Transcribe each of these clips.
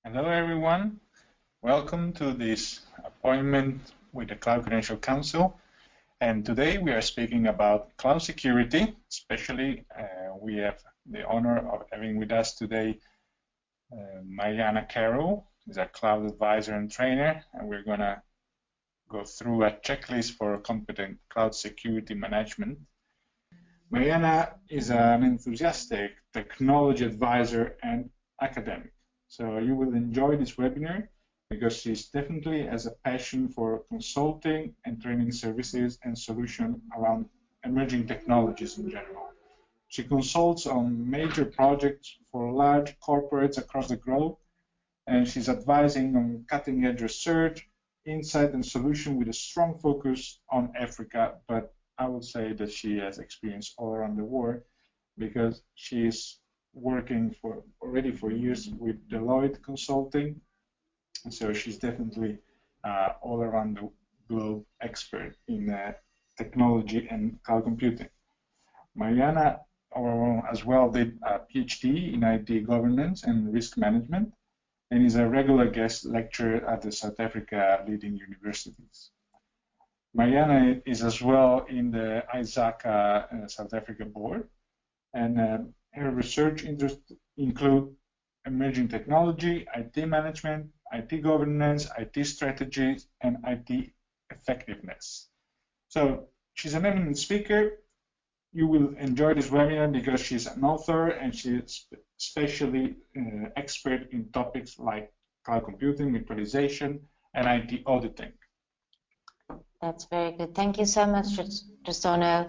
Hello everyone, welcome to this appointment with the Cloud Credential Council. And today we are speaking about cloud security. Especially we have the honor of having with us today Mariana Carroll, who's a cloud advisor and trainer, and we're going to go through a checklist for competent cloud security management. Mariana is an enthusiastic technology advisor and academic. So you will enjoy this webinar because she definitely has a passion for consulting and training services and solutions around emerging technologies in general. She consults on major projects for large corporates across the globe, and she's advising on cutting-edge research, insight, and solution with a strong focus on Africa, but I would say that she has experience all around the world because she is working already for years with Deloitte Consulting, and so she's definitely all around the globe expert in technology and cloud computing. Mariana as well did a Ph.D. in IT governance and risk management, and is a regular guest lecturer at the South Africa leading universities. Mariana is as well in the ISACA South Africa board, and her research interests include emerging technology, IT management, IT governance, IT strategies, and IT effectiveness. So she's an eminent speaker. You will enjoy this webinar because she's an author and she's especially expert in topics like cloud computing, virtualization, and IT auditing. That's very good. Thank you so much, Cristiano.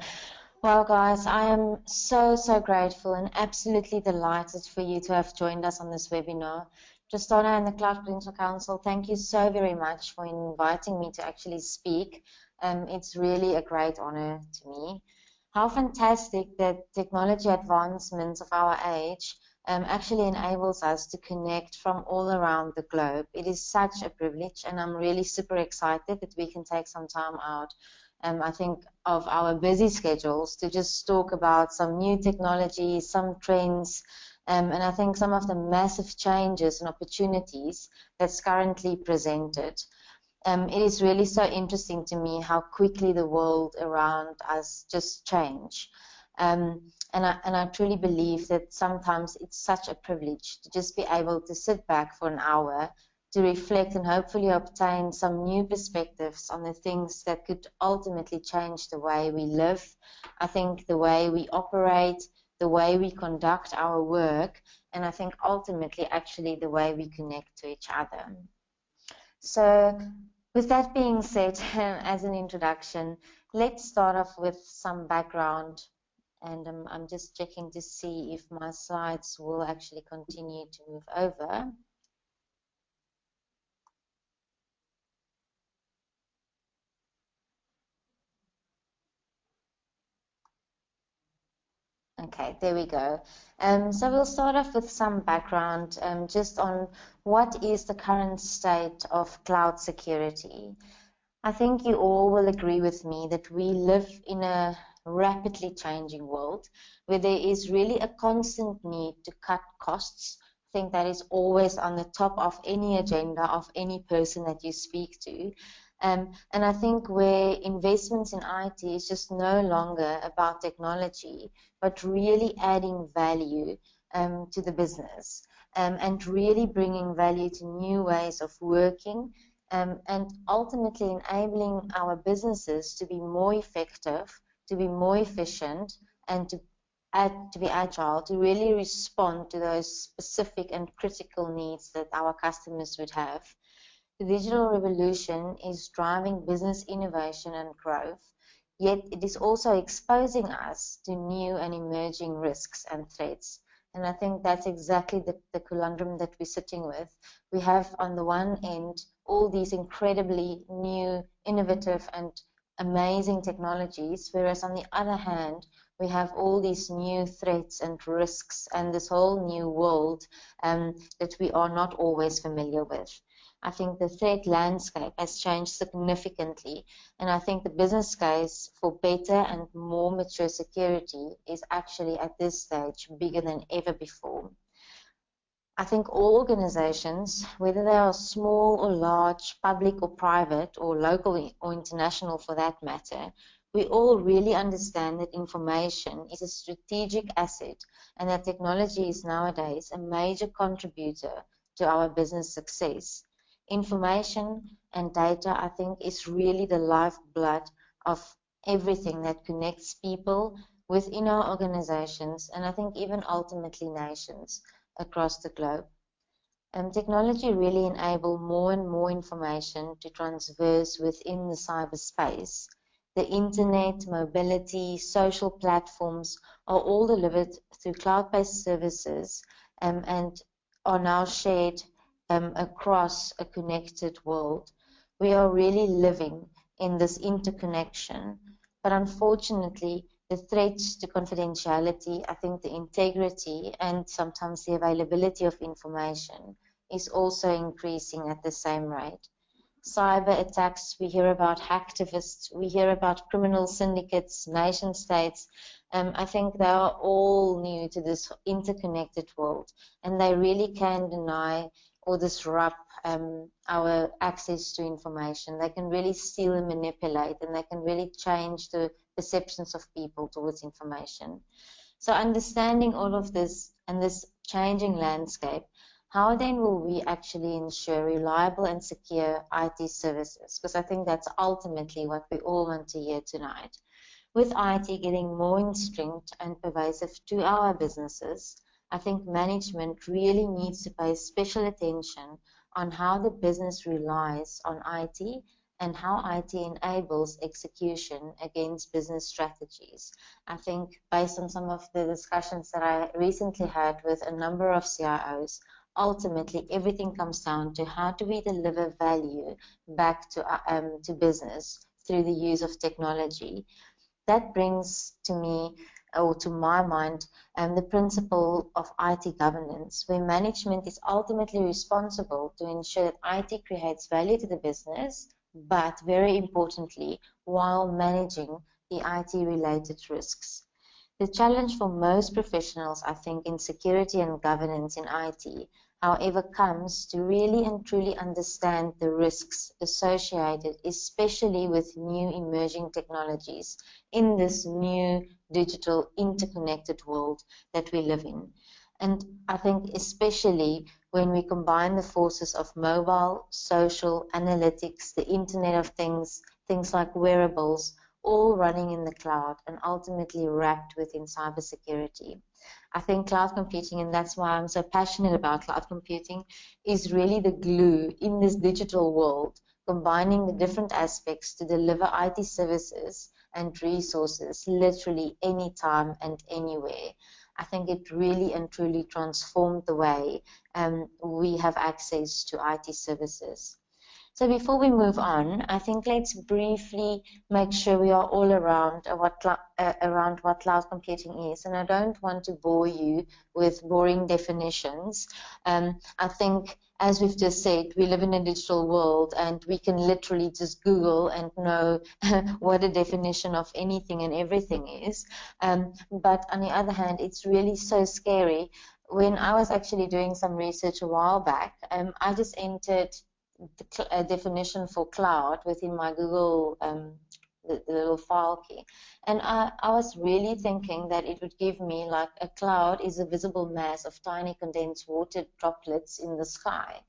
Well, guys, I am so grateful and absolutely delighted for you to have joined us on this webinar. Cristiano and the Cloud Credential Council, thank you so very much for inviting me to actually speak. It's really a great honor to me. How fantastic that technology advancements of our age actually enables us to connect from all around the globe. It is such a privilege, and I'm really super excited that we can take some time out, I think, of our busy schedules to just talk about some new technologies, some trends, and I think some of the massive changes and opportunities that's currently presented. It is really so interesting to me how quickly the world around us just change. And I truly believe that sometimes it's such a privilege to just be able to sit back for an hour to reflect and hopefully obtain some new perspectives on the things that could ultimately change the way we live, I think the way we operate, the way we conduct our work, and I think ultimately actually the way we connect to each other. So with that being said, as an introduction, let's start off with some background, and I'm just checking to see if my slides will actually continue to move over. Okay, there we go. So we'll start off with some background just on what is the current state of cloud security. I think you all will agree with me that we live in a rapidly changing world where there is really a constant need to cut costs. I think that is always on the top of any agenda of any person that you speak to. And I think where investments in IT is just no longer about technology, but really adding value to the business and really bringing value to new ways of working and ultimately enabling our businesses to be more effective, to be more efficient, and to be agile, to really respond to those specific and critical needs that our customers would have. The digital revolution is driving business innovation and growth, yet it is also exposing us to new and emerging risks and threats. And I think that's exactly the conundrum that we're sitting with. We have on the one end all these incredibly new, innovative and amazing technologies, whereas on the other hand, we have all these new threats and risks and this whole new world that we are not always familiar with. I think the threat landscape has changed significantly, and I think the business case for better and more mature security is actually at this stage bigger than ever before. I think all organizations, whether they are small or large, public or private, or local or international for that matter, we all really understand that information is a strategic asset and that technology is nowadays a major contributor to our business success. Information and data, I think, is really the lifeblood of everything that connects people within our organizations, and I think even ultimately nations across the globe. Technology really enables more and more information to transverse within the cyberspace. The internet, mobility, social platforms are all delivered through cloud-based services and are now shared across a connected world. We are really living in this interconnection, but unfortunately, the threats to confidentiality, I think the integrity and sometimes the availability of information is also increasing at the same rate. Cyber attacks, we hear about hacktivists, we hear about criminal syndicates, nation states. I think they are all new to this interconnected world, and they really can deny or disrupt our access to information. They can really steal and manipulate, and they can really change the perceptions of people towards information. So understanding all of this and this changing landscape, how then will we actually ensure reliable and secure IT services? Because I think that's ultimately what we all want to hear tonight. With IT getting more instinct and pervasive to our businesses, I think management really needs to pay special attention on how the business relies on IT and how IT enables execution against business strategies. I think based on some of the discussions that I recently had with a number of CIOs, ultimately everything comes down to how do we deliver value back to business through the use of technology. That brings to me, or to my mind, the principle of IT governance, where management is ultimately responsible to ensure that IT creates value to the business, but very importantly, while managing the IT-related risks. The challenge for most professionals, I think, in security and governance in IT, however, comes to really and truly understand the risks associated, especially with new emerging technologies in this new digital interconnected world that we live in. And I think especially when we combine the forces of mobile, social, analytics, the Internet of Things, things like wearables, all running in the cloud and ultimately wrapped within cybersecurity. I think cloud computing, and that's why I'm so passionate about cloud computing, is really the glue in this digital world, combining the different aspects to deliver IT services and resources literally anytime and anywhere. I think it really and truly transformed the way we have access to IT services. So before we move on, I think let's briefly make sure we are all around what cloud computing is. And I don't want to bore you with boring definitions. I think, as we've just said, we live in a digital world and we can literally just Google and know what a definition of anything and everything is. But on the other hand, it's really so scary. When I was actually doing some research a while back, I just entered the definition for cloud within my Google, the little file key. And I was really thinking that it would give me like a cloud is a visible mass of tiny condensed water droplets in the sky.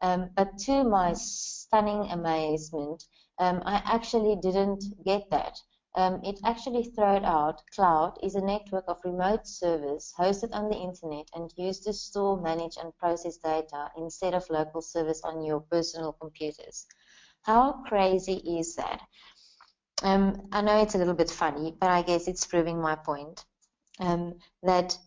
But to my stunning amazement, I actually didn't get that. It actually thrown out cloud is a network of remote servers hosted on the internet and used to store, manage, and process data instead of local servers on your personal computers. How crazy is that? I know it's a little bit funny, but I guess it's proving my point, that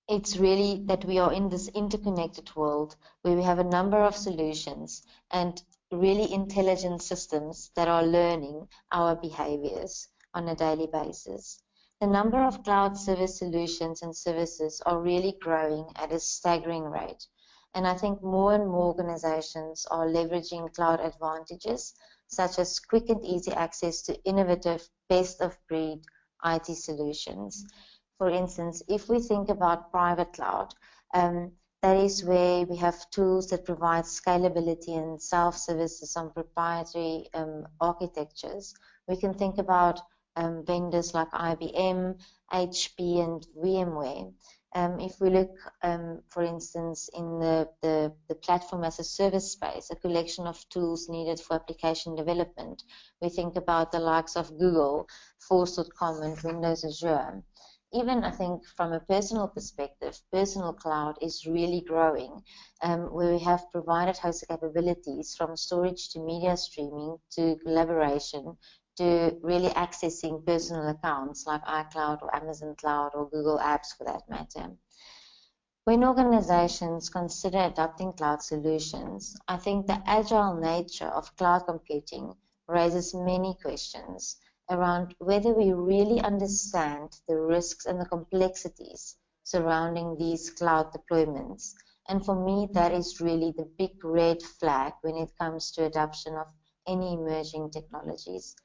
it's really that we are in this interconnected world where we have a number of solutions and really intelligent systems that are learning our behaviors on a daily basis. The number of cloud service solutions and services are really growing at a staggering rate. And I think more and more organizations are leveraging cloud advantages, such as quick and easy access to innovative, best-of-breed IT solutions. For instance, if we think about private cloud, That is where we have tools that provide scalability and self-services on proprietary architectures. We can think about vendors like IBM, HP, and VMware. If we look, for instance, in the platform as a service space, a collection of tools needed for application development, we think about the likes of Google, Force.com, and Windows Azure. Even I think from a personal perspective, personal cloud is really growing, where we have provided hosted capabilities from storage to media streaming to collaboration to really accessing personal accounts like iCloud or Amazon Cloud or Google Apps for that matter. When organizations consider adopting cloud solutions, I think the agile nature of cloud computing raises many questions around whether we really understand the risks and the complexities surrounding these cloud deployments. And for me, that is really the big red flag when it comes to adoption of any emerging technologies.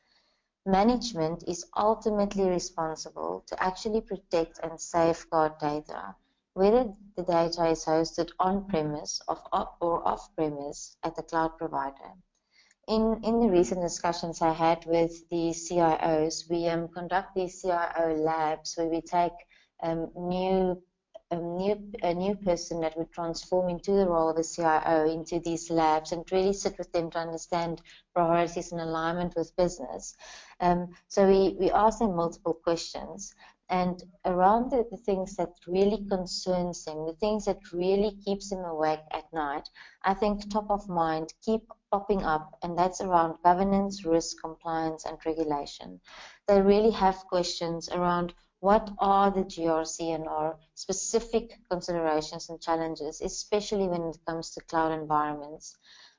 Management is ultimately responsible to actually protect and safeguard data, whether the data is hosted on-premise or off-premise at the cloud provider. In the recent discussions I had with the CIOs, we conduct these CIO labs where we take a new person that would transform into the role of a CIO into these labs and really sit with them to understand priorities and alignment with business. So we ask them multiple questions, and around the things that really concerns them, the things that really keeps them awake at night, I think top of mind keep popping up, and that's around governance, risk, compliance, and regulation. They really have questions around what are the GRC and our specific considerations and challenges, especially when it comes to cloud environments.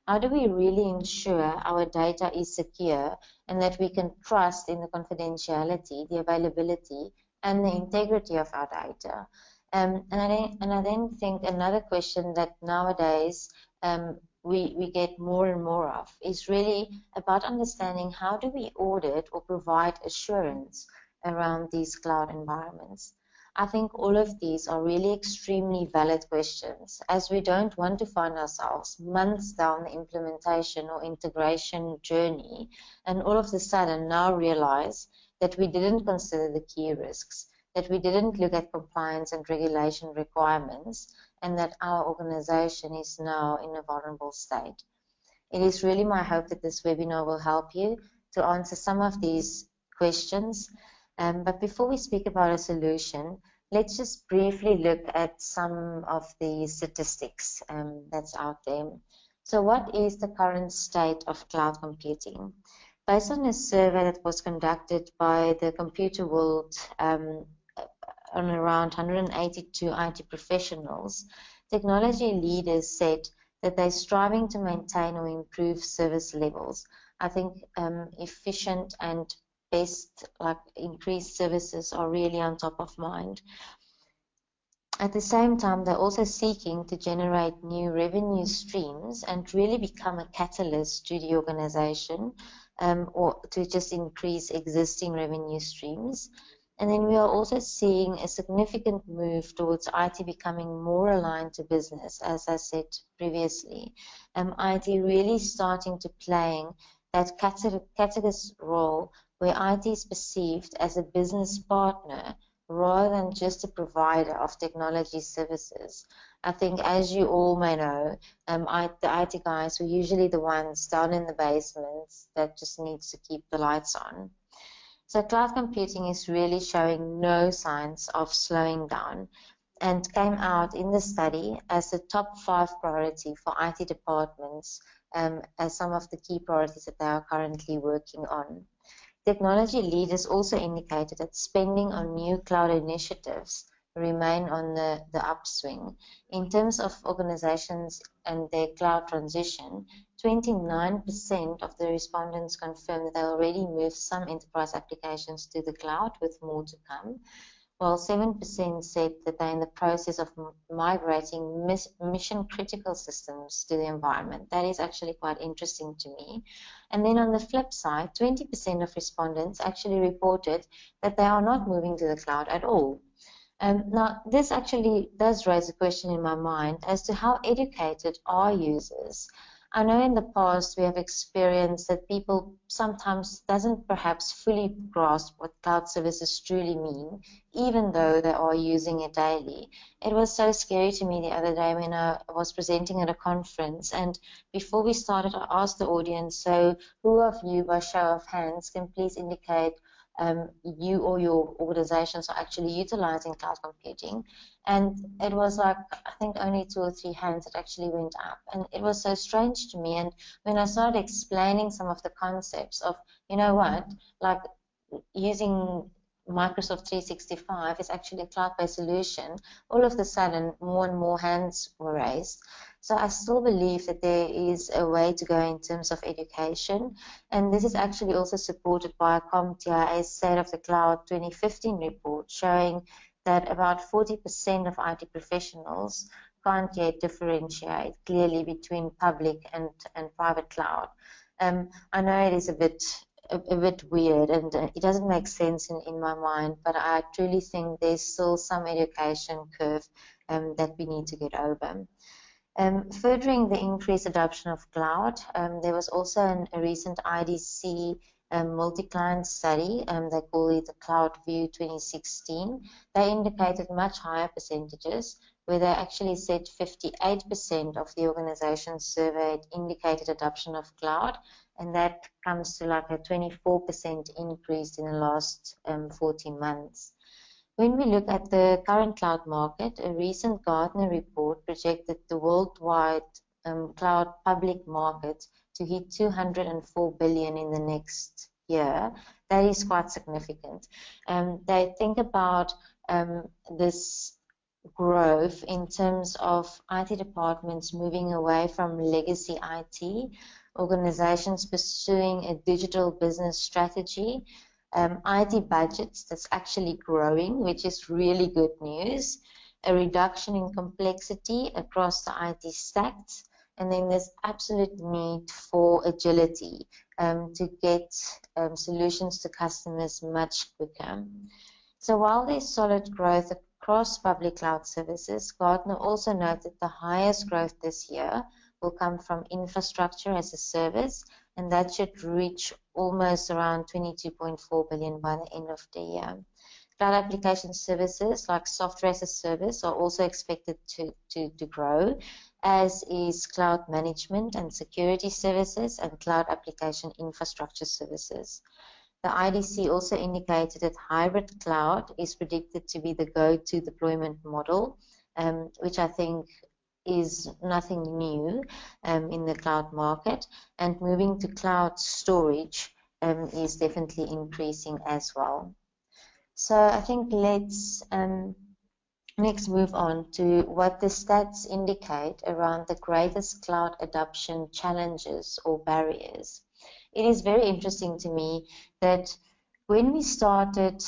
How do we really ensure our data is secure and that we can trust in the confidentiality, the availability, and the integrity of our data? And I then think another question that nowadays we get more and more of is really about understanding how do we audit or provide assurance around these cloud environments. I think all of these are really extremely valid questions, as we don't want to find ourselves months down the implementation or integration journey and all of a sudden now realize that we didn't consider the key risks, that we didn't look at compliance and regulation requirements, and that our organization is now in a vulnerable state. It is really my hope that this webinar will help you to answer some of these questions. But before we speak about a solution, let's just briefly look at some of the statistics that's out there. So what is the current state of cloud computing? Based on a survey that was conducted by the Computer World on around 182 IT professionals, technology leaders said that they're striving to maintain or improve service levels. I think efficient and best, like increased services, are really on top of mind. At the same time, they're also seeking to generate new revenue streams and really become a catalyst to the organization, or to just increase existing revenue streams. And then we are also seeing a significant move towards IT becoming more aligned to business, as I said previously. IT really starting to playing that catalyst role where IT is perceived as a business partner rather than just a provider of technology services. I think, as you all may know, the IT guys were usually the ones down in the basements that just needs to keep the lights on. So cloud computing is really showing no signs of slowing down and came out in the study as the top 5 priority for IT departments, as some of the key priorities that they are currently working on. Technology leaders also indicated that spending on new cloud initiatives remain on the upswing. In terms of organizations and their cloud transition, 29% of the respondents confirmed that they already moved some enterprise applications to the cloud, with more to come, while 7% said that they're in the process of migrating mission-critical systems to the environment. That is actually quite interesting to me. And then on the flip side, 20% of respondents actually reported that they are not moving to the cloud at all. Now, this actually does raise a question in my mind as to how educated are users. I know in the past we have experienced that people sometimes doesn't perhaps fully grasp what cloud services truly mean, even though they are using it daily. It was so scary to me the other day when I was presenting at a conference, and before we started, I asked the audience, so who of you, by show of hands, can please indicate you or your organizations are actually utilizing cloud computing? And it was like, I think only 2 or 3 hands that actually went up. And it was so strange to me. And when I started explaining some of the concepts of, you know what, like using Microsoft 365 is actually a cloud-based solution, all of a sudden more and more hands were raised. So I still believe that there is a way to go in terms of education, and this is actually also supported by a CompTIA's State of the Cloud 2015 report showing that about 40% of IT professionals can't yet differentiate clearly between public and private cloud. I know it is a bit weird, and it doesn't make sense in my mind, but I truly think there's still some education curve that we need to get over. Furthering the increased adoption of cloud, there was also a recent IDC multi-client study, they call it the Cloud View 2016. They indicated much higher percentages, where they actually said 58% of the organizations surveyed indicated adoption of cloud, and that comes to like a 24% increase in the last 14 months. When we look at the current cloud market, a recent Gartner report projected the worldwide cloud public market to hit 204 billion in the next year. That is quite significant. They think about this growth in terms of IT departments moving away from legacy IT, organizations pursuing a digital business strategy, IT budgets that's actually growing, which is really good news, a reduction in complexity across the IT stacks, and then there's absolute need for agility to get solutions to customers much quicker. So while there's solid growth across public cloud services, Gartner also noted the highest growth this year will come from infrastructure as a service, and that should reach almost around 22.4 billion by the end of the year. Cloud application services like software as a service are also expected to grow, as is cloud management and security services and cloud application infrastructure services. The IDC also indicated that hybrid cloud is predicted to be the go-to deployment model, which I think is nothing new in the cloud market, and moving to cloud storage is definitely increasing as well. So I think let's next move on to what the stats indicate around the greatest cloud adoption challenges or barriers. It is very interesting to me that when we started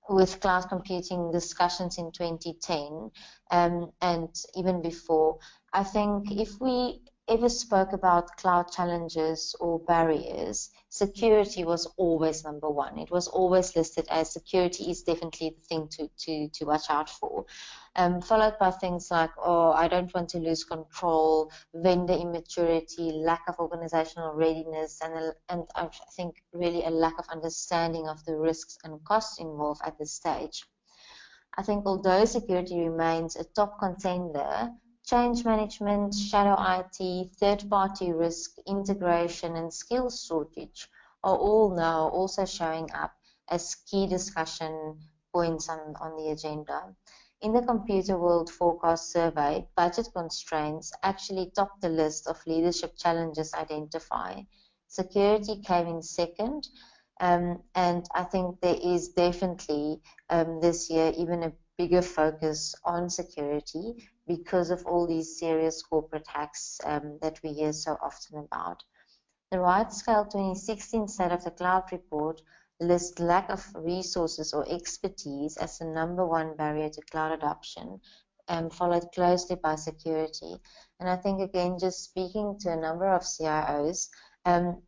with cloud computing discussions in 2010 and even before, I think if we ever spoke about cloud challenges or barriers, security was always number one. It was always listed as security is definitely the thing to watch out for. Followed by things like, oh, I don't want to lose control, vendor immaturity, lack of organizational readiness, and I think really a lack of understanding of the risks and costs involved at this stage. I think although security remains a top contender, change management, shadow IT, third-party risk, integration, and skills shortage are all now also showing up as key discussion points on the agenda. In the Computer World Forecast Survey, budget constraints actually topped the list of leadership challenges identified. Security came in second, and I think there is definitely this year even a bigger focus on security because of all these serious corporate hacks that we hear so often about. The RightScale 2016 State of the Cloud report lists lack of resources or expertise as the #1 barrier to cloud adoption, followed closely by security. And I think, again, just speaking to a number of CIOs,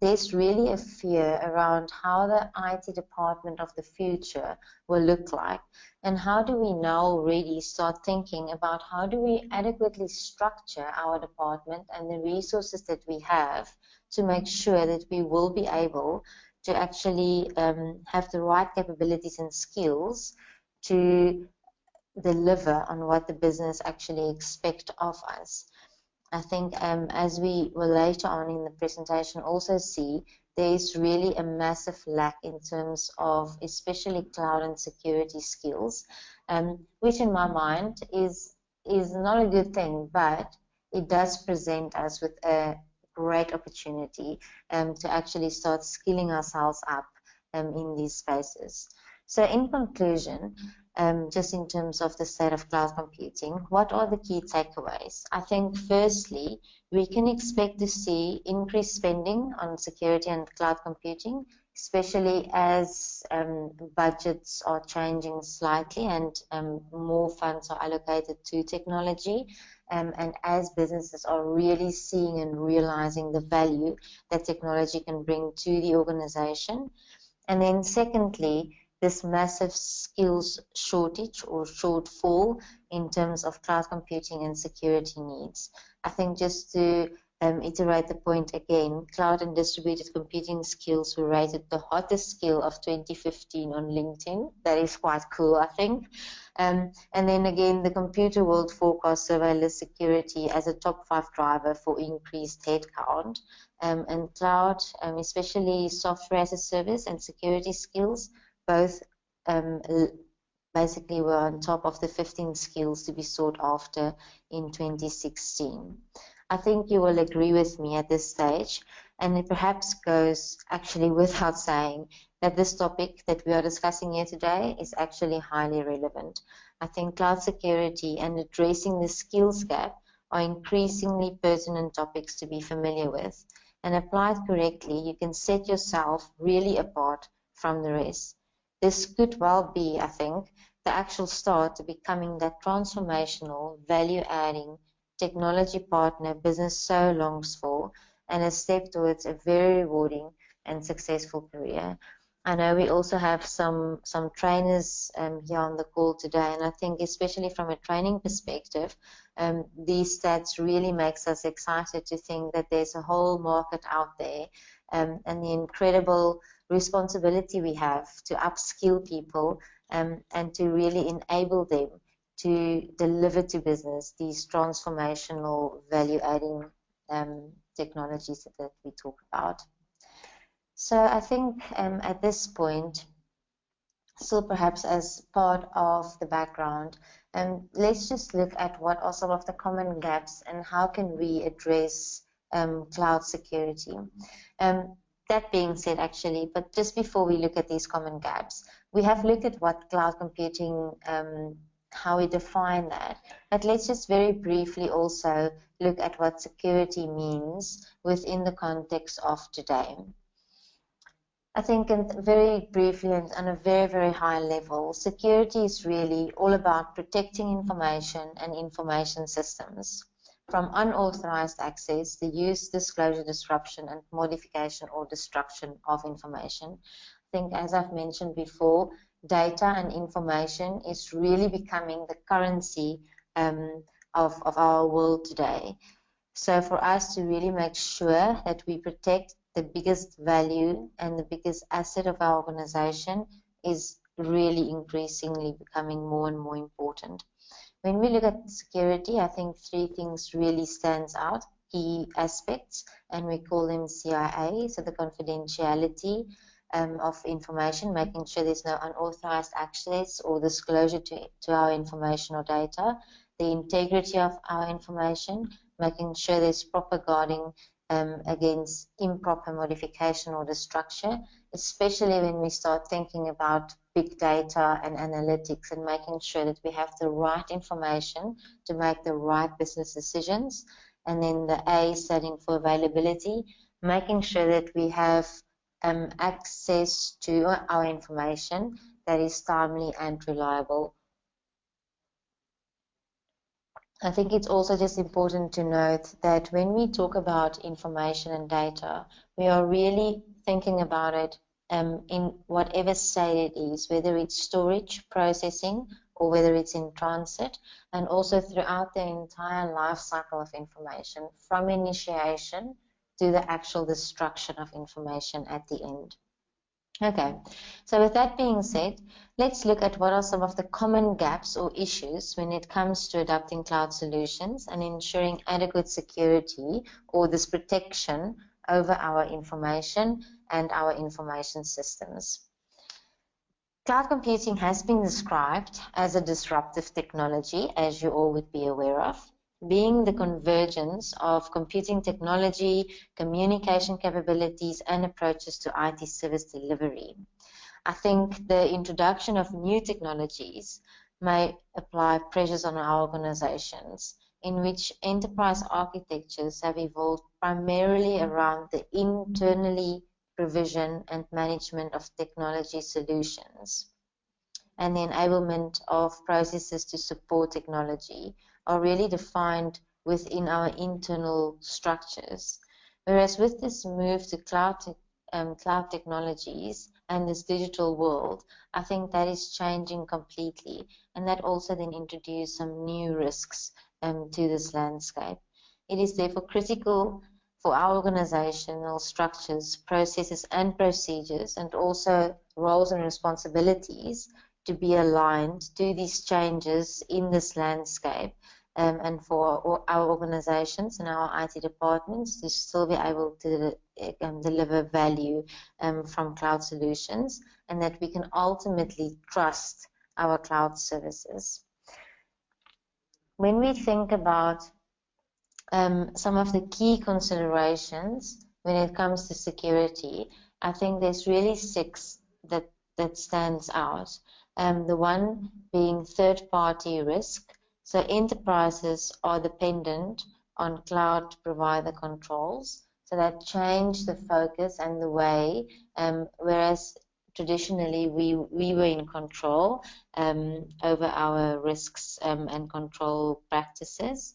there's really a fear around how the IT department of the future will look like, and how do we now already start thinking about how do we adequately structure our department and the resources that we have to make sure that we will be able to actually have the right capabilities and skills to deliver on what the business actually expect of us. I think as we will later on in the presentation also see, there is really a massive lack in terms of especially cloud and security skills, which in my mind is not a good thing, but it does present us with a great opportunity to actually start skilling ourselves up in these spaces. So in conclusion, just in terms of the state of cloud computing, what are the key takeaways? I think firstly, we can expect to see increased spending on security and cloud computing, especially as budgets are changing slightly and more funds are allocated to technology, and as businesses are really seeing and realizing the value that technology can bring to the organization. And then secondly, this massive skills shortage or shortfall in terms of cloud computing and security needs. I think just to iterate the point again, cloud and distributed computing skills were rated the hottest skill of 2015 on LinkedIn. That is quite cool, I think. And then again, the Computer World Forecast survey lists security as a top 5 driver for increased headcount. And cloud, especially software as a service and security skills, both basically were on top of the 15 skills to be sought after in 2016. I think you will agree with me at this stage, and it perhaps goes actually without saying that this topic that we are discussing here today is actually highly relevant. I think cloud security and addressing the skills gap are increasingly pertinent topics to be familiar with, and applied correctly, you can set yourself really apart from the rest. This could well be, I think, the actual start to becoming that transformational, value-adding technology partner business so longs for, and a step towards a very rewarding and successful career. I know we also have some trainers here on the call today, and I think especially from a training perspective, these stats really makes us excited to think that there's a whole market out there, and the incredible responsibility we have to upskill people and to really enable them to deliver to business these transformational value-adding technologies that we talk about. So I think at this point, still perhaps as part of the background, let's just look at what are some of the common gaps and how can we address cloud security. That being said, actually, but just before we look at these common gaps, we have looked at what cloud computing, how we define that. But let's just very briefly also look at what security means within the context of today. I think very briefly and on a very, very high level, security is really all about protecting information and information systems from unauthorized access, the use, disclosure, disruption, and modification or destruction of information. I think, as I've mentioned before, data and information is really becoming the currency of our world today. So for us to really make sure that we protect the biggest value and the biggest asset of our organization is really increasingly becoming more and more important. When we look at security, I think 3 things really stands out, key aspects, and we call them CIA, so the confidentiality of information, making sure there's no unauthorized access or disclosure to our information or data, the integrity of our information, making sure there's proper guarding against improper modification or destruction, especially when we start thinking about big data and analytics and making sure that we have the right information to make the right business decisions. And then the A standing for availability, making sure that we have access to our information that is timely and reliable. I think it's also just important to note that when we talk about information and data, we are really thinking about it in whatever state it is, whether it's storage, processing, or whether it's in transit, and also throughout the entire life cycle of information, from initiation to the actual destruction of information at the end. Okay, so with that being said, let's look at what are some of the common gaps or issues when it comes to adopting cloud solutions and ensuring adequate security or this protection over our information and our information systems. Cloud computing has been described as a disruptive technology, as you all would be aware of, being the convergence of computing technology, communication capabilities, and approaches to IT service delivery. I think the introduction of new technologies may apply pressures on our organizations, in which enterprise architectures have evolved primarily around the internally provision and management of technology solutions, and the enablement of processes to support technology are really defined within our internal structures. Whereas with this move to cloud technologies and this digital world, I think that is changing completely, and that also then introduced some new risks to this landscape. It is therefore critical for our organizational structures, processes, and procedures, and also roles and responsibilities to be aligned to these changes in this landscape, and for our organizations and our IT departments to still be able to deliver value from cloud solutions, and that we can ultimately trust our cloud services. When we think about some of the key considerations when it comes to security, I think there's really 6 that stands out. The one being third-party risk. So enterprises are dependent on cloud provider controls, so that change the focus and the way, whereas traditionally we were in control over our risks and control practices.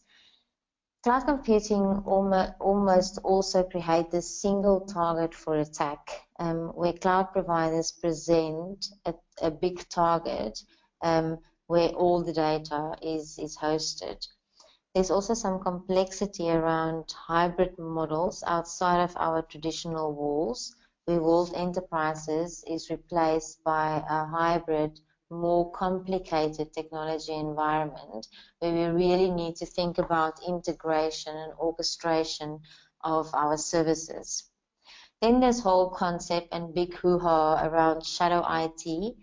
Cloud computing almost also create this single target for attack, where cloud providers present a big target where all the data is hosted. There's also some complexity around hybrid models outside of our traditional walls, where walled enterprises is replaced by a hybrid, more complicated technology environment, where we really need to think about integration and orchestration of our services. Then this whole concept and big hoo-ha around shadow IT,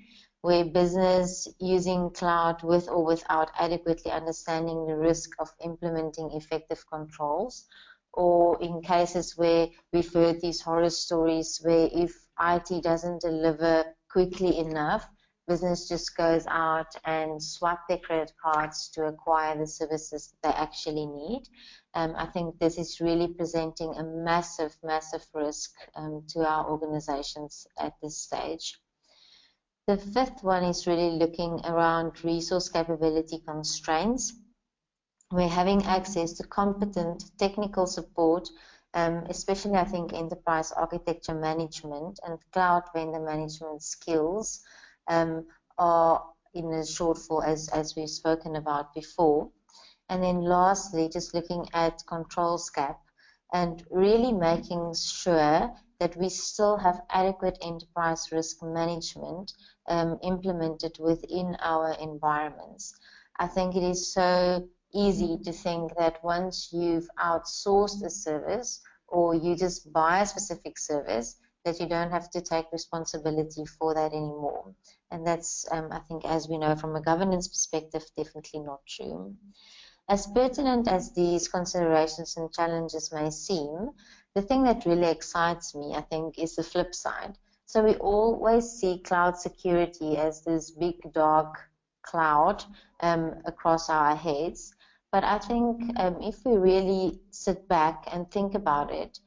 where business using cloud with or without adequately understanding the risk of implementing effective controls, or in cases where we've heard these horror stories where if IT doesn't deliver quickly enough, business just goes out and swipe their credit cards to acquire the services they actually need. I think this is really presenting a massive, massive risk to our organizations at this stage. The 5th one is really looking around resource capability constraints. We're having access to competent technical support, especially I think enterprise architecture management and cloud vendor management skills are in a shortfall as we've spoken about before. And then lastly, just looking at controls gap and really making sure that we still have adequate enterprise risk management implemented within our environments. I think it is so easy to think that once you've outsourced a service or you just buy a specific service, that you don't have to take responsibility for that anymore. And that's, I think, as we know from a governance perspective, definitely not true. As pertinent as these considerations and challenges may seem, the thing that really excites me, I think, is the flip side. So we always see cloud security as this big dark cloud across our heads. But I think if we really sit back and think about it,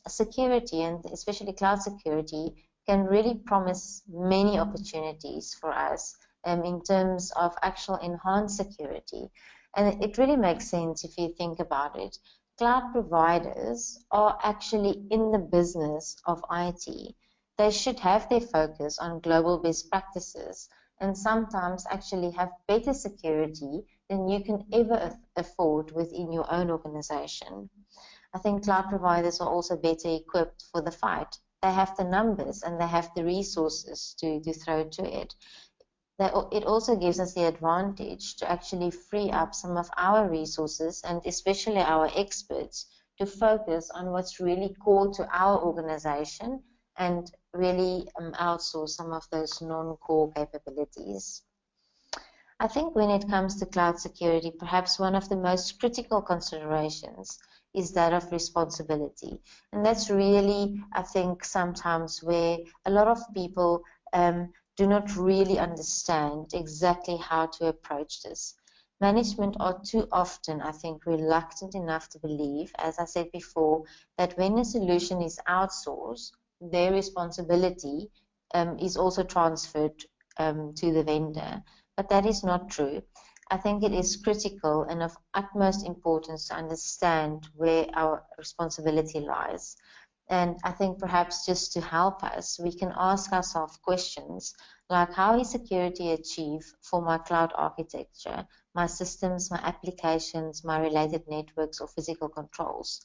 security, and especially cloud security, can really promise many opportunities for us in terms of actual enhanced security. And it really makes sense if you think about it. Cloud providers are actually in the business of IT. They should have their focus on global best practices and sometimes actually have better security than you can ever afford within your own organization. I think cloud providers are also better equipped for the fight. They have the numbers and they have the resources to throw to it. It also gives us the advantage to actually free up some of our resources and especially our experts to focus on what's really core to our organization and really outsource some of those non-core capabilities. I think when it comes to cloud security, perhaps one of the most critical considerations is that of responsibility. And that's really, I think, sometimes where a lot of people do not really understand exactly how to approach this. Management are too often, I think, reluctant enough to believe, as I said before, that when a solution is outsourced, their responsibility is also transferred to the vendor. But that is not true. I think it is critical and of utmost importance to understand where our responsibility lies. And I think perhaps just to help us, we can ask ourselves questions like, how is security achieved for my cloud architecture, my systems, my applications, my related networks or physical controls?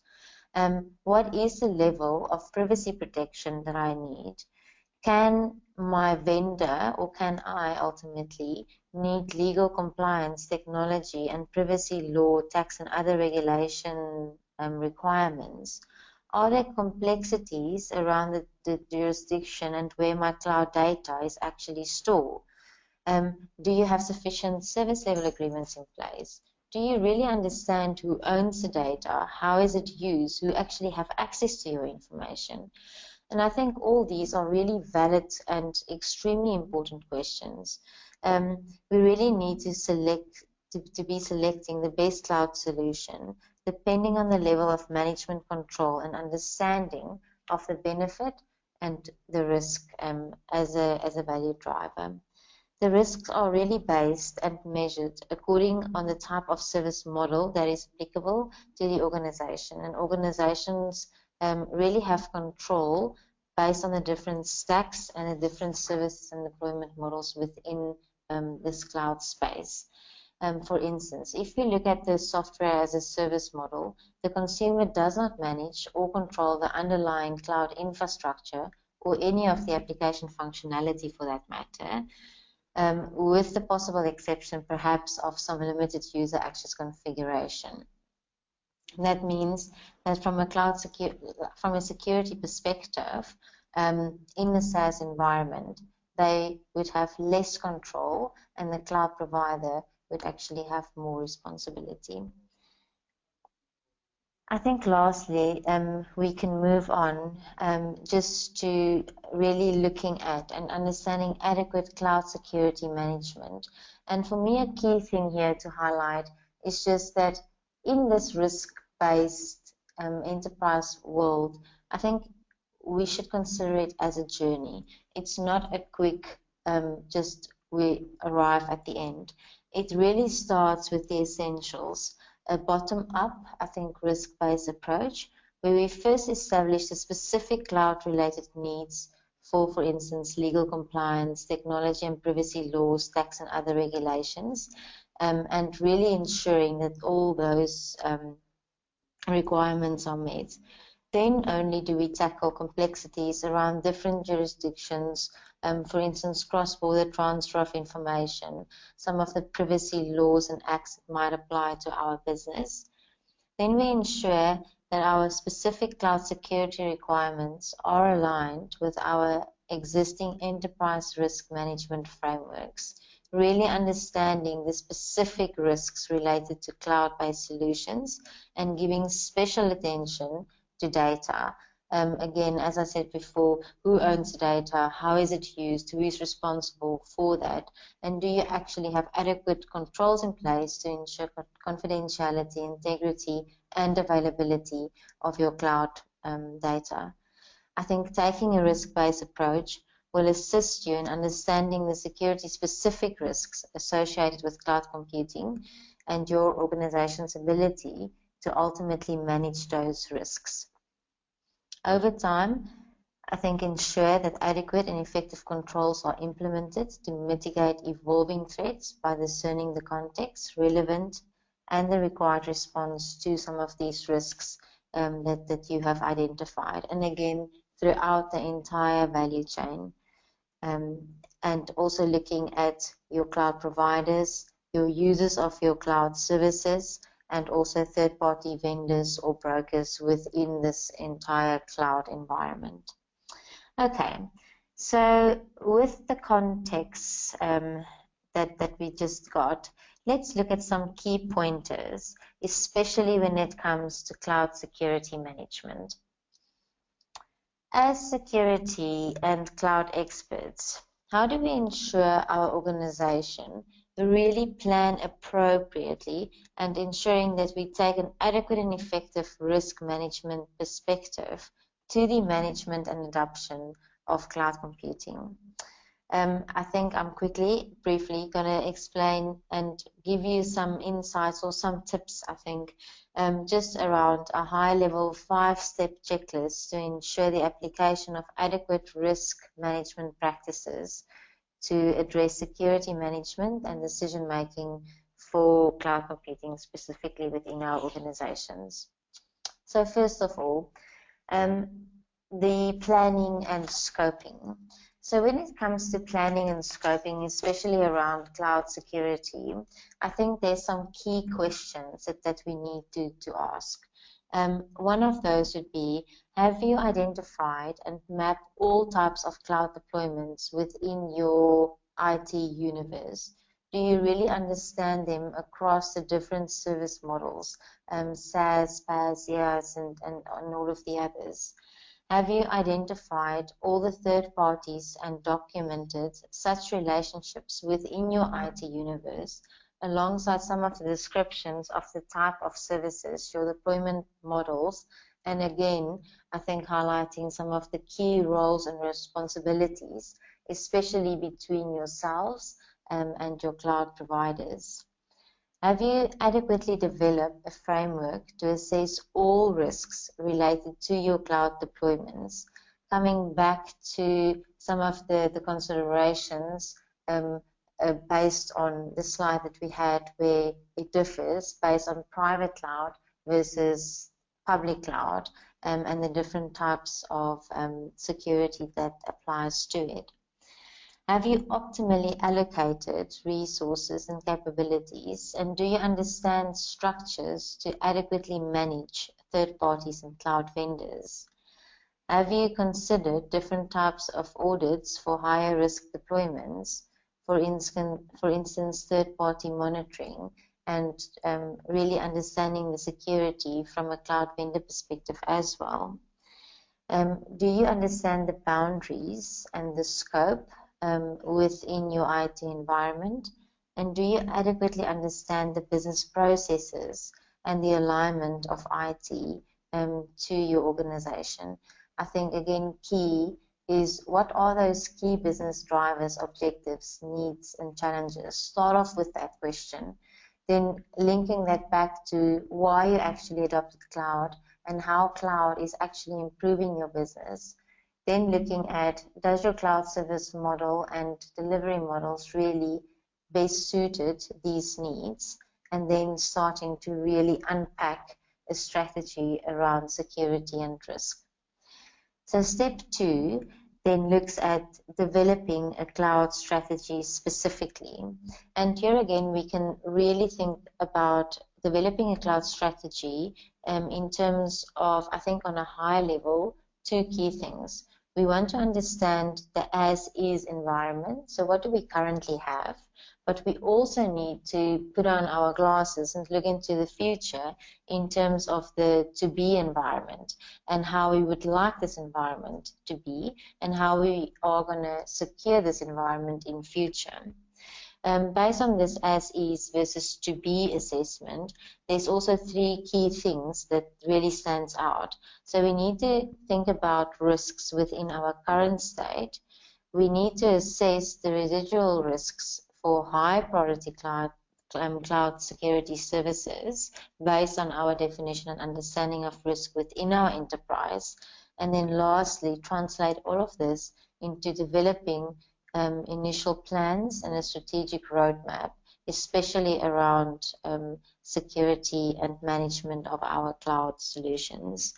What is the level of privacy protection that I need? Can my vendor or can I ultimately need legal compliance, technology and privacy law, tax and other regulation requirements? Are there complexities around the jurisdiction and where my cloud data is actually stored? Do you have sufficient service level agreements in place? Do you really understand who owns the data? How is it used? Who actually have access to your information? And I think all these are really valid and extremely important questions. We really need to be selecting the best cloud solution depending on the level of management control and understanding of the benefit and the risk as a value driver. The risks are really based and measured according on the type of service model that is applicable to the organization. And organizations really have control based on the different stacks and the different services and deployment models within this cloud space. For instance, if you look at the software as a service model, the consumer does not manage or control the underlying cloud infrastructure or any of the application functionality for that matter, with the possible exception perhaps of some limited user access configuration. That means that from a security perspective, in the SaaS environment, they would have less control and the cloud provider would actually have more responsibility. I think lastly, we can move on just to really looking at and understanding adequate cloud security management. And for me, a key thing here to highlight is just that in this risk-based enterprise world, I think we should consider it as a journey. It's not a quick, just we arrive at the end. It really starts with the essentials. A bottom-up, I think, risk-based approach, where we first establish the specific cloud-related needs for instance, legal compliance, technology and privacy laws, tax and other regulations, and really ensuring that all those requirements are met. Then only do we tackle complexities around different jurisdictions, for instance, cross-border transfer of information, some of the privacy laws and acts that might apply to our business. Then we ensure that our specific cloud security requirements are aligned with our existing enterprise risk management frameworks, really understanding the specific risks related to cloud-based solutions and giving special attention to data. Again, as I said before, who owns the data, how is it used, who is responsible for that, and do you actually have adequate controls in place to ensure confidentiality, integrity, and availability of your cloud data. I think taking a risk-based approach will assist you in understanding the security-specific risks associated with cloud computing and your organization's ability to ultimately manage those risks. Over time, I think ensure that adequate and effective controls are implemented to mitigate evolving threats by discerning the context, relevant, and the required response to some of these risks that you have identified. And again, throughout the entire value chain. And also looking at your cloud providers, your users of your cloud services, and also third-party vendors or brokers within this entire cloud environment. Okay, so with the context that we just got, let's look at some key pointers, especially when it comes to cloud security management. As security and cloud experts, how do we ensure our organization really plan appropriately and ensuring that we take an adequate and effective risk management perspective to the management and adoption of cloud computing? I think I'm briefly going to explain and give you some insights or some tips, I think, just around a high-level 5-step checklist to ensure the application of adequate risk management practices to address security management and decision-making for cloud computing, specifically within our organizations. So first of all, the planning and scoping. So when it comes to planning and scoping, especially around cloud security, I think there's some key questions that we need to ask. One of those would be, have you identified and mapped all types of cloud deployments within your IT universe? Do you really understand them across the different service models, SaaS, PaaS, IaaS, and all of the others? Have you identified all the third parties and documented such relationships within your IT universe, alongside some of the descriptions of the type of services, your deployment models, and again, I think highlighting some of the key roles and responsibilities, especially between yourselves and your cloud providers? Have you adequately developed a framework to assess all risks related to your cloud deployments? Coming back to some of the considerations based on the slide that we had, where it differs based on private cloud versus public cloud and the different types of security that applies to it. Have you optimally allocated resources and capabilities, and do you understand structures to adequately manage third parties and cloud vendors? Have you considered different types of audits for higher risk deployments, for instance third-party monitoring, and really understanding the security from a cloud vendor perspective as well? Do you understand the boundaries and the scope within your IT environment? And do you adequately understand the business processes and the alignment of IT to your organization? I think, again, key is, what are those key business drivers, objectives, needs, and challenges? Start off with that question. Then linking that back to why you actually adopted cloud and how cloud is actually improving your business. Then looking at, does your cloud service model and delivery models really best suited these needs? And then starting to really unpack a strategy around security and risk. So step 2 then looks at developing a cloud strategy specifically. And here again, we can really think about developing a cloud strategy in terms of, I think on a high level, 2 key things. We want to understand the as-is environment. So what do we currently have? But we also need to put on our glasses and look into the future in terms of the to-be environment and how we would like this environment to be and how we are going to secure this environment in future. Based on this as-is versus to-be assessment, there's also 3 key things that really stands out. So we need to think about risks within our current state. We need to assess the residual risks for high priority cloud cloud security services based on our definition and understanding of risk within our enterprise. And then lastly, translate all of this into developing initial plans and a strategic roadmap, especially around security and management of our cloud solutions.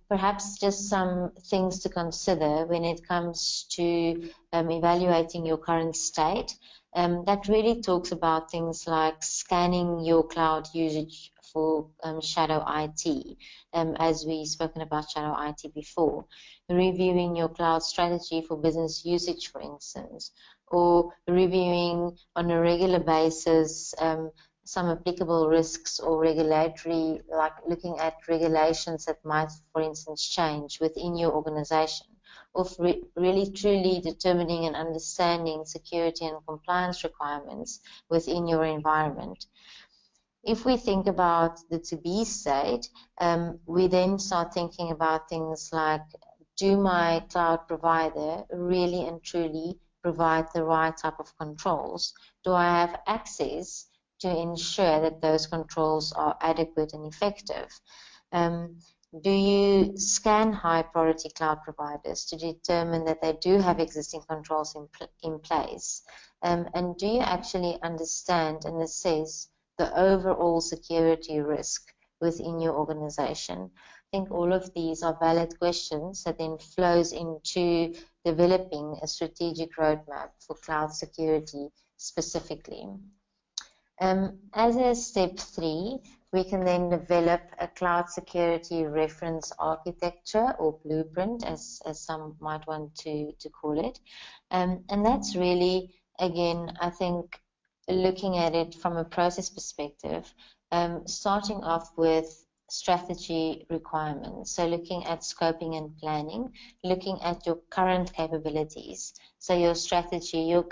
Perhaps just some things to consider when it comes to evaluating your current state. That really talks about things like scanning your cloud usage for shadow IT, as we've spoken about shadow IT before, reviewing your cloud strategy for business usage, for instance, or reviewing on a regular basis some applicable risks or regulatory, like looking at regulations that might, for instance, change within your organization, or really truly determining and understanding security and compliance requirements within your environment. If we think about the to-be state, we then start thinking about things like, do my cloud provider really and truly provide the right type of controls? Do I have access to ensure that those controls are adequate and effective? Do you scan high priority cloud providers to determine that they do have existing controls in place? And do you actually understand and assess the overall security risk within your organization? I think all of these are valid questions that then flows into developing a strategic roadmap for cloud security specifically. As a step 3, we can then develop a cloud security reference architecture or blueprint, as some might want to call it. And that's really, again, I think, looking at it from a process perspective, starting off with strategy requirements. So looking at scoping and planning, looking at your current capabilities. So your strategy, your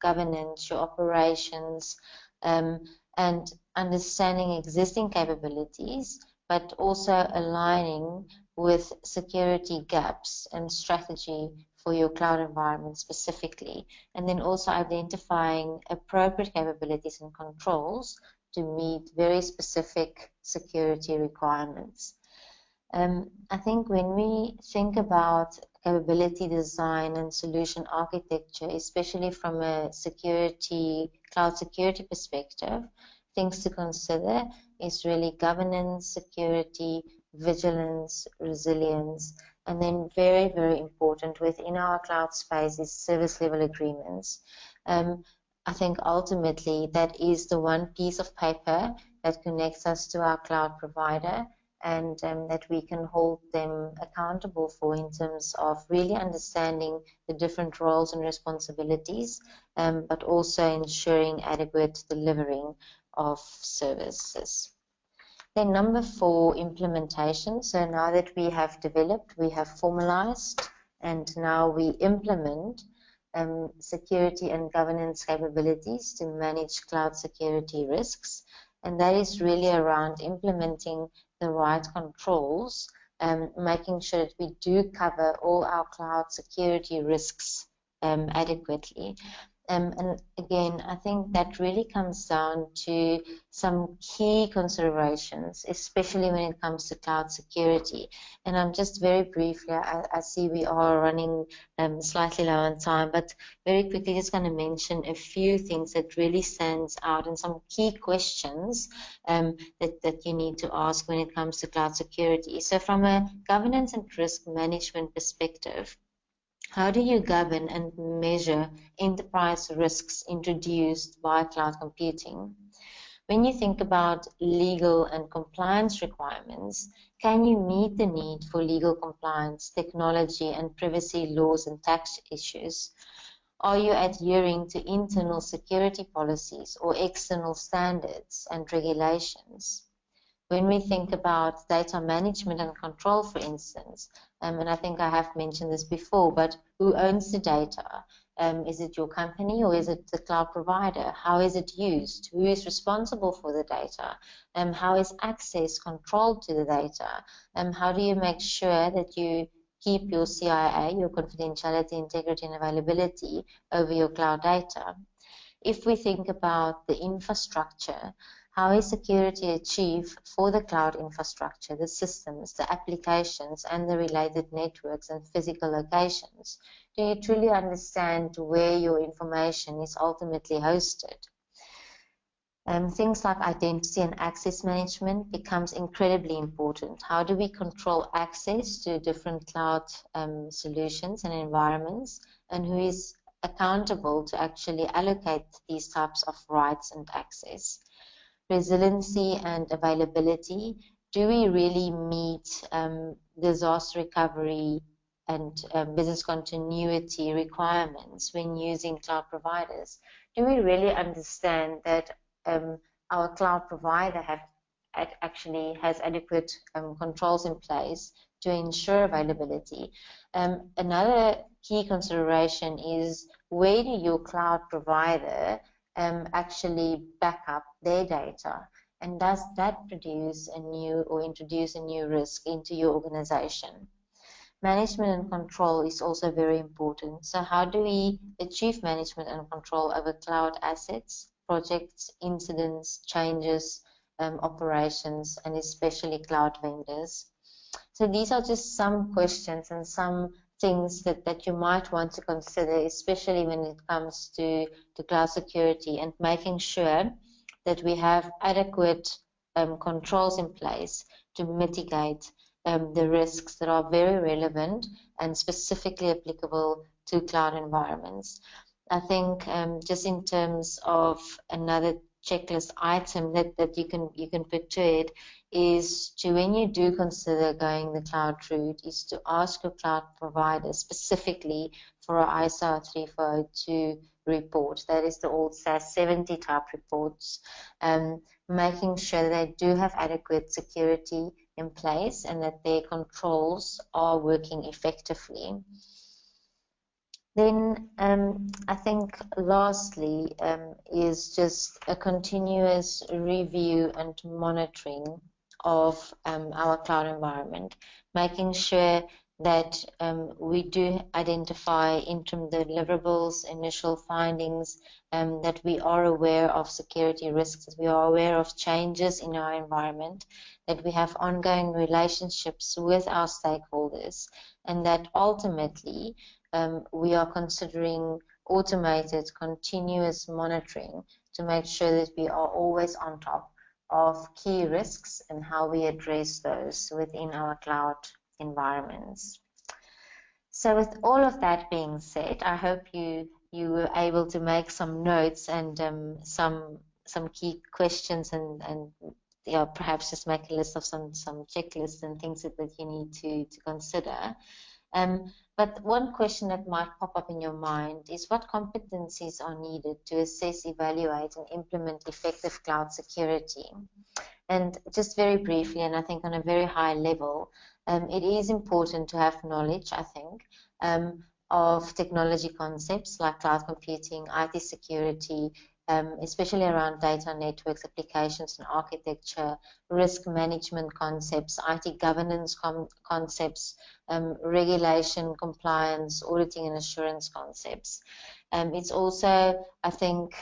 governance, your operations, and understanding existing capabilities, but also aligning with security gaps and strategy for your cloud environment specifically, and then also identifying appropriate capabilities and controls to meet very specific security requirements. I think when we think about capability design and solution architecture, especially from a cloud security perspective, things to consider is really governance, security, vigilance, resilience, and then very, very important within our cloud space is service level agreements. I think ultimately that is the one piece of paper that connects us to our cloud provider, and that we can hold them accountable for in terms of really understanding the different roles and responsibilities, but also ensuring adequate delivering of services. Then number 4, implementation. So now that we have developed, we have formalized, and now we implement security and governance capabilities to manage cloud security risks. And that is really around implementing the right controls, making sure that we do cover all our cloud security risks adequately. And again, I think that really comes down to some key considerations, especially when it comes to cloud security. And I'm just very briefly, I see we are running slightly low on time, but very quickly just going to mention a few things that really stands out and some key questions that you need to ask when it comes to cloud security. So from a governance and risk management perspective, how do you govern and measure enterprise risks introduced by cloud computing? When you think about legal and compliance requirements, can you meet the need for legal compliance, technology and privacy laws and tax issues? Are you adhering to internal security policies or external standards and regulations? When we think about data management and control, for instance, and I think I have mentioned this before, but who owns the data? Is it your company or is it the cloud provider? How is it used? Who is responsible for the data? How is access controlled to the data? How do you make sure that you keep your CIA, your confidentiality, integrity, and availability over your cloud data? if we think about the infrastructure, how is security achieved for the cloud infrastructure, the systems, the applications, and the related networks and physical locations? Do you truly understand where your information is ultimately hosted? Things like identity and access management becomes incredibly important. How do we control access to different cloud solutions and environments, and who is accountable to actually allocate these types of rights and access? Resiliency and availability. Do we really meet disaster recovery and business continuity requirements when using cloud providers? Do we really understand that our cloud provider actually has adequate controls in place to ensure availability? Another key consideration is, where do your cloud provider actually back up their data? And does that produce a new or introduce a new risk into your organization? Management and control is also very important. So how do we achieve management and control over cloud assets, projects, incidents, changes, operations, and especially cloud vendors? So these are just some questions and some things that you might want to consider, especially when it comes to cloud security, and making sure that we have adequate controls in place to mitigate the risks that are very relevant and specifically applicable to cloud environments. I think just in terms of another checklist item that you can put to it is to, when you do consider going the cloud route, is to ask your cloud provider specifically for an ISO 3402 report. That is the old SAS 70 type reports, making sure they do have adequate security in place and that their controls are working effectively. Then I think lastly is just a continuous review and monitoring of our cloud environment, making sure that we do identify interim deliverables, initial findings, that we are aware of security risks, that we are aware of changes in our environment, that we have ongoing relationships with our stakeholders, and that ultimately we are considering automated continuous monitoring to make sure that we are always on top of key risks and how we address those within our cloud environments. So with all of that being said, I hope you were able to make some notes and some key questions and yeah, perhaps just make a list of some checklists and things that you need to consider. But one question that might pop up in your mind is, what competencies are needed to assess, evaluate, and implement effective cloud security? And just very briefly, and I think on a very high level, it is important to have knowledge, I think, of technology concepts like cloud computing, IT security, especially around data networks, applications and architecture, risk management concepts, IT governance concepts, regulation, compliance, auditing and assurance concepts. It's also, I think,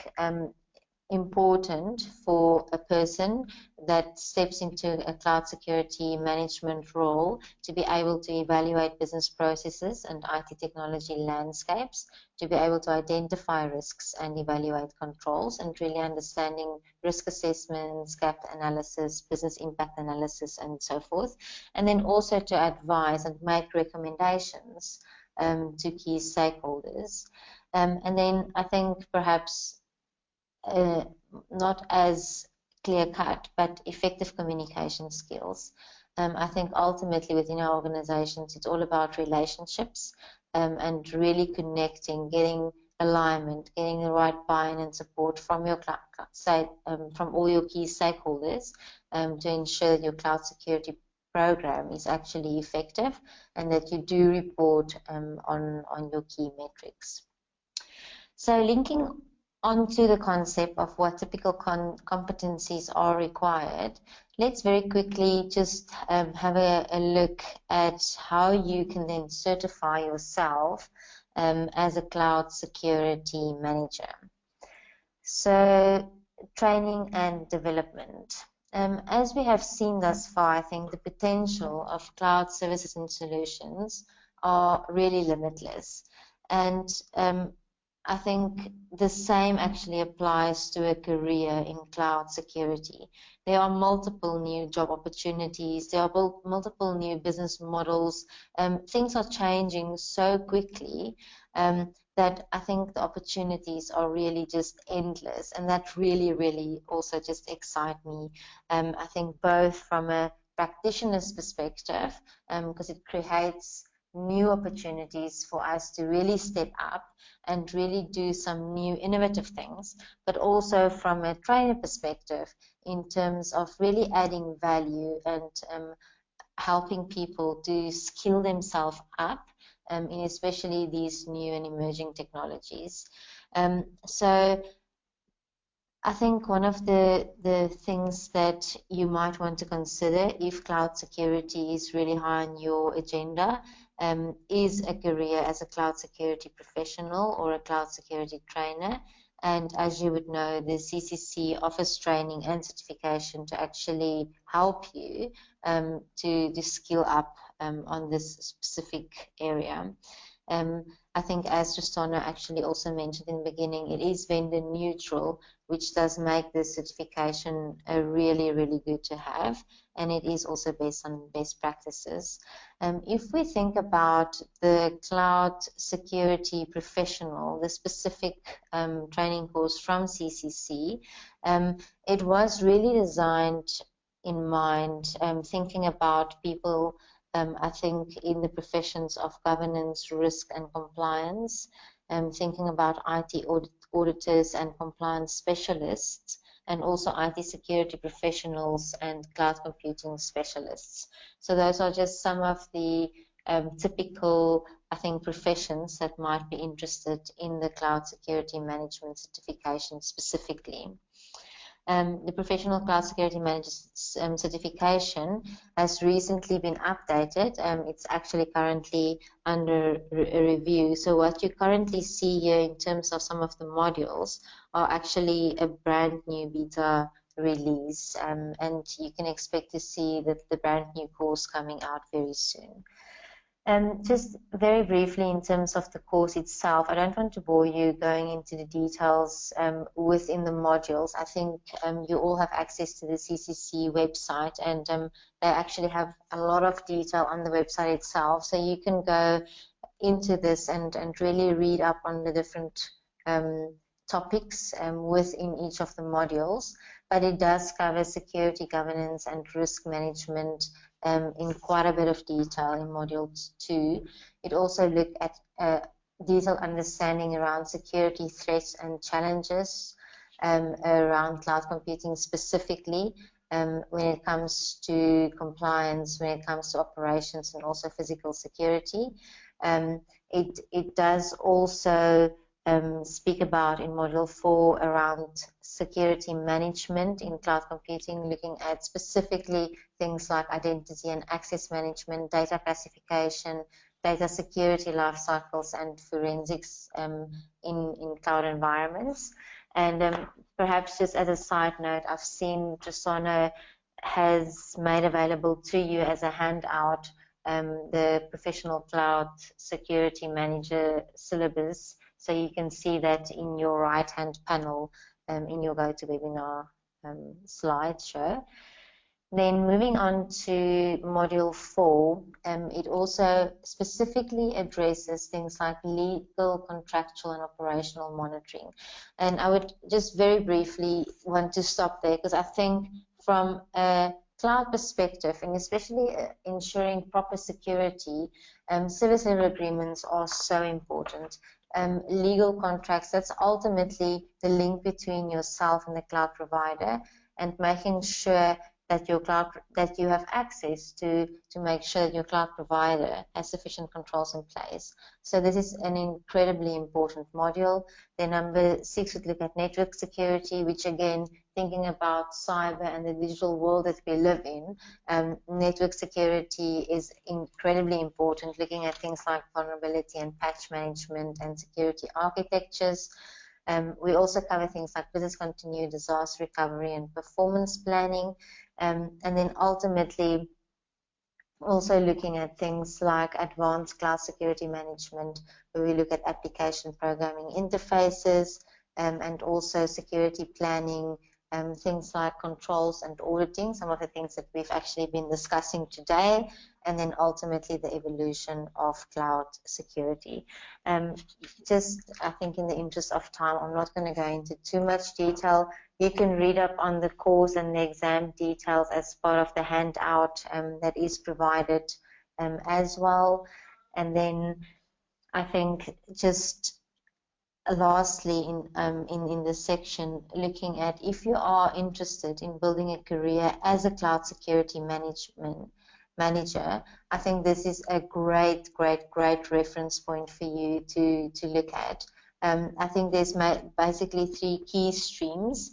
important for a person that steps into a cloud security management role to be able to evaluate business processes and IT technology landscapes, to be able to identify risks and evaluate controls, and really understanding risk assessments, gap analysis, business impact analysis, and so forth. And then also to advise and make recommendations to key stakeholders. And then I think perhaps not as clear-cut, but effective communication skills. I think ultimately within our organizations, it's all about relationships and really connecting, getting alignment, getting the right buy-in and support from your from all your key stakeholders to ensure that your cloud security program is actually effective and that you do report on your key metrics. So linking onto the concept of what typical competencies are required, let's very quickly just have a look at how you can then certify yourself as a cloud security manager. So, training and development. As we have seen thus far, I think the potential of cloud services and solutions are really limitless. And I think the same actually applies to a career in cloud security. There are multiple new job opportunities, there are multiple new business models. Things are changing so quickly that I think the opportunities are really just endless, and that really also just excite me. I think both from a practitioner's perspective, because it creates new opportunities for us to really step up and really do some new innovative things, but also from a trainer perspective in terms of really adding value and helping people to skill themselves up in especially these new and emerging technologies. So I think one of the things that you might want to consider if cloud security is really high on your agenda is a career as a cloud security professional or a cloud security trainer. And as you would know, the CCC offers training and certification to actually help you to skill up on this specific area. I think as Tristana actually also mentioned in the beginning, it is vendor neutral, which does make this certification really good to have, and it is also based on best practices. If we think about the cloud security professional, the specific training course from CCC, it was really designed in mind, thinking about people I think in the professions of governance, risk and compliance, thinking about IT auditors and compliance specialists, and also IT security professionals and cloud computing specialists. So those are just some of the typical, I think, professions that might be interested in the cloud security management certification specifically. The Professional Cloud Security Manager certification has recently been updated. It's actually currently under review. So what you currently see here in terms of some of the modules are actually a brand new beta release, and you can expect to see the brand new course coming out very soon. Just very briefly in terms of the course itself, I don't want to bore you going into the details within the modules. I think you all have access to the CCC website, and they actually have a lot of detail on the website itself, so you can go into this and really read up on the different topics within each of the modules. But it does cover security, governance and risk management in quite a bit of detail in Module 2. It also looked at detailed understanding around security threats and challenges around cloud computing specifically when it comes to compliance, when it comes to operations and also physical security. It does also speak about in Module 4 around security management in cloud computing, looking at specifically things like identity and access management, data classification, data security life cycles, and forensics in cloud environments. And perhaps just as a side note, I've seen Tristana has made available to you as a handout the Professional Cloud Security Manager syllabus. So you can see that in your right-hand panel in your GoToWebinar slideshow. Then moving on to Module 4, it also specifically addresses things like legal, contractual, and operational monitoring. And I would just very briefly want to stop there because I think from a cloud perspective, and especially ensuring proper security, service level agreements are so important. Legal contracts, that's ultimately the link between yourself and the cloud provider, and making sure that you have access to make sure that your cloud provider has sufficient controls in place. So this is an incredibly important module. Then number 6 would look at network security, which again, thinking about cyber and the digital world that we live in, network security is incredibly important, looking at things like vulnerability and patch management and security architectures. We also cover things like business continuity, disaster recovery, and performance planning. And then ultimately, also looking at things like advanced cloud security management, where we look at application programming interfaces, and also security planning, things like controls and auditing, some of the things that we've actually been discussing today, and then ultimately the evolution of cloud security. Just, I think in the interest of time, I'm not going to go into too much detail. You can read up on the course and the exam details as part of the handout that is provided as well. And then I think just lastly in this section, looking at if you are interested in building a career as a cloud security manager, I think this is a great reference point for you to look at. I think there's basically three key streams.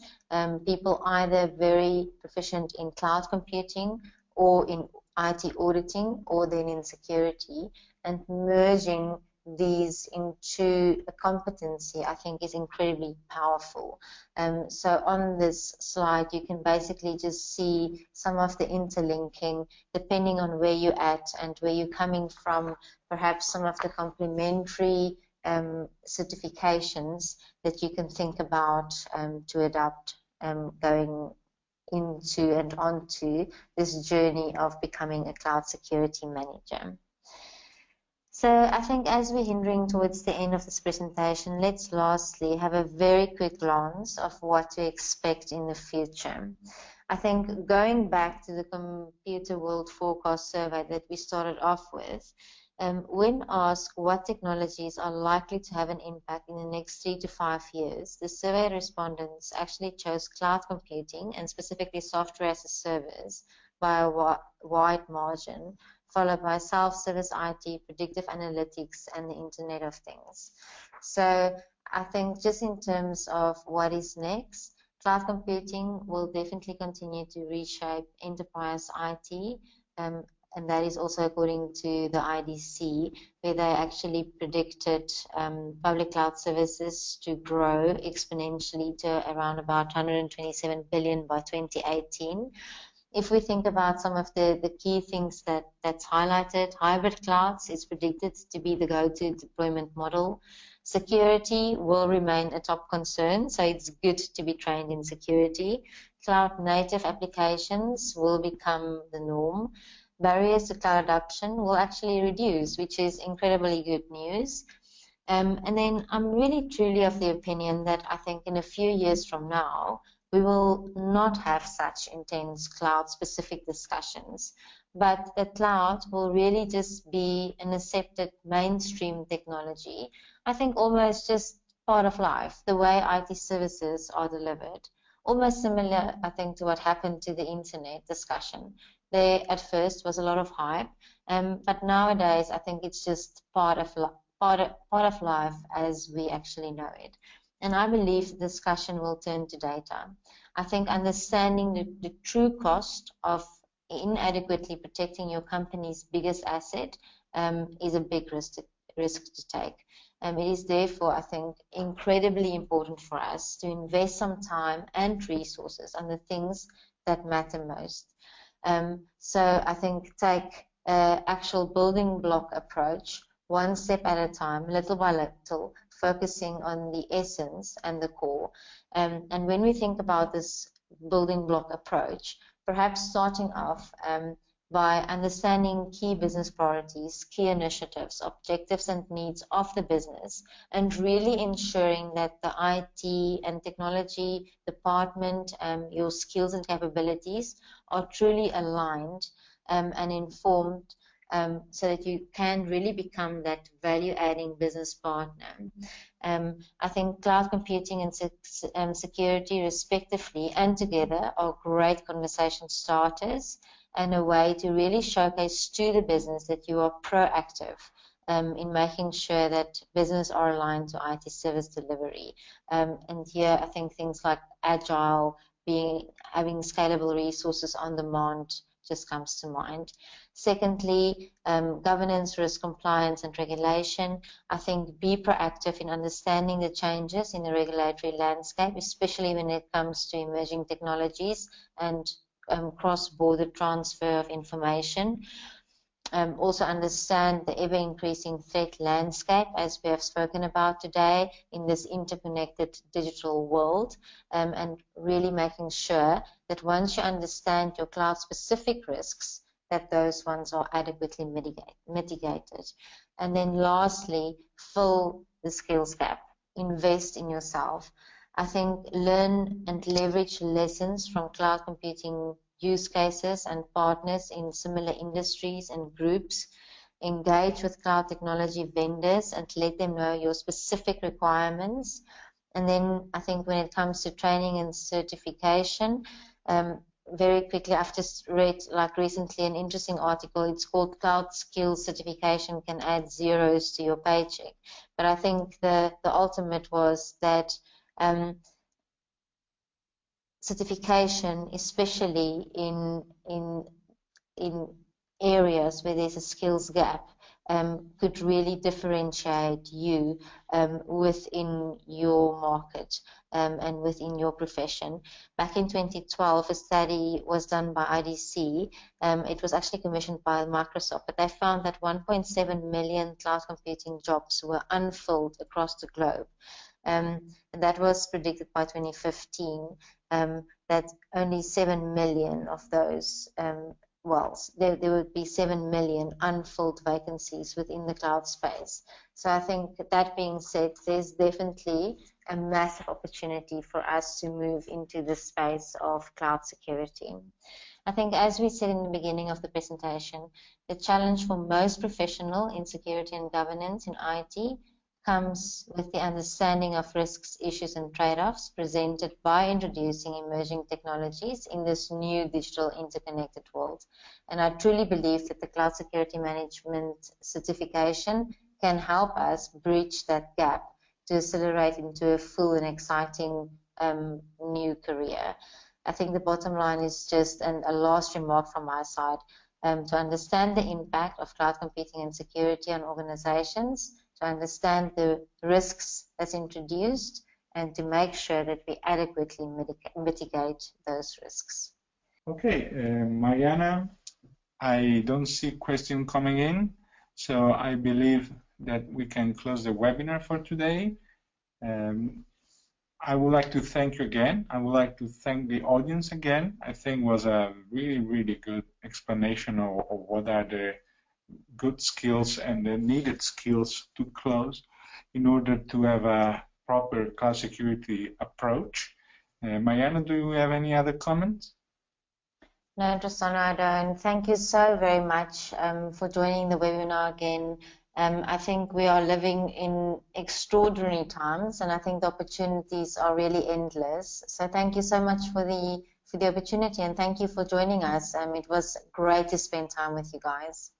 People either very proficient in cloud computing or in IT auditing or then in security, and merging these into a competency, I think, is incredibly powerful. So on this slide, you can basically just see some of the interlinking, depending on where you're at and where you're coming from, perhaps some of the complementary certifications that you can think about to adopt going into and onto this journey of becoming a cloud security manager. So I think as we're hindering towards the end of this presentation, let's lastly have a very quick glance of what to expect in the future. I think going back to the Computer World Forecast survey that we started off with, when asked what technologies are likely to have an impact in the next 3 to 5 years, the survey respondents actually chose cloud computing and specifically software as a service by a wide margin, followed by self-service IT, predictive analytics, and the Internet of Things. So I think just in terms of what is next, cloud computing will definitely continue to reshape enterprise IT, and that is also according to the IDC, where they actually predicted public cloud services to grow exponentially to around about 127 billion by 2018. If we think about some of the key things that's highlighted, hybrid clouds is predicted to be the go-to deployment model. Security will remain a top concern, so it's good to be trained in security. Cloud native applications will become the norm. Barriers to cloud adoption will actually reduce, which is incredibly good news. And then I'm really truly of the opinion that I think in a few years from now, we will not have such intense cloud-specific discussions, but the cloud will really just be an accepted mainstream technology. I think almost just part of life, the way IT services are delivered. Almost similar, I think, to what happened to the internet discussion. There at first was a lot of hype, but nowadays I think it's just part of life as we actually know it. And I believe the discussion will turn to data. I think understanding the true cost of inadequately protecting your company's biggest asset is a big risk to take. It is therefore, I think, incredibly important for us to invest some time and resources on the things that matter most. So I think take an actual building block approach, one step at a time, little by little, focusing on the essence and the core. And when we think about this building block approach, perhaps starting off by understanding key business priorities, key initiatives, objectives and needs of the business, and really ensuring that the IT and technology department, your skills and capabilities are truly aligned and informed, so that you can really become that value-adding business partner. I think cloud computing and security respectively and together are great conversation starters and a way to really showcase to the business that you are proactive in making sure that business are aligned to IT service delivery. And here I think things like agile, having scalable resources on demand just comes to mind. Secondly, governance, risk, compliance, and regulation. I think be proactive in understanding the changes in the regulatory landscape, especially when it comes to emerging technologies and cross-border transfer of information. Also understand the ever-increasing threat landscape, as we have spoken about today in this interconnected digital world, and really making sure that once you understand your cloud-specific risks, that those ones are adequately mitigated. And then lastly, fill the skills gap. Invest in yourself. I think learn and leverage lessons from cloud computing use cases and partners in similar industries and groups. Engage with cloud technology vendors and let them know your specific requirements. And then I think when it comes to training and certification, very quickly, I've just read like recently an interesting article. It's called Cloud Skills Certification Can Add Zeros to Your Paycheck. But I think the ultimate was that certification, especially in areas where there's a skills gap, could really differentiate you within your market and within your profession. Back in 2012, a study was done by IDC. It was actually commissioned by Microsoft, but they found that 1.7 million cloud computing jobs were unfilled across the globe. And that was predicted by 2015, that only 7 million of those, there would be 7 million unfilled vacancies within the cloud space. So I think that being said, there's definitely a massive opportunity for us to move into the space of cloud security. I think, as we said in the beginning of the presentation, the challenge for most professionals in security and governance in IT comes with the understanding of risks, issues, and trade-offs presented by introducing emerging technologies in this new digital interconnected world. And I truly believe that the Cloud Security Management certification can help us bridge that gap to accelerate into a full and exciting new career. I think the bottom line is just a last remark from my side, to understand the impact of cloud computing and security on organizations, to understand the risks that's introduced, and to make sure that we adequately mitigate those risks. Okay, Mariana, I don't see question coming in, so I believe that we can close the webinar for today. I would like to thank you again. I would like to thank the audience again. I think it was a really, really good explanation of what are the good skills and the needed skills to close in order to have a proper cloud security approach. Mariana, do you have any other comments? No, Rosanna, I don't. Thank you so very much for joining the webinar again. I think we are living in extraordinary times, and I think the opportunities are really endless. So thank you so much for the opportunity, and thank you for joining us. It was great to spend time with you guys.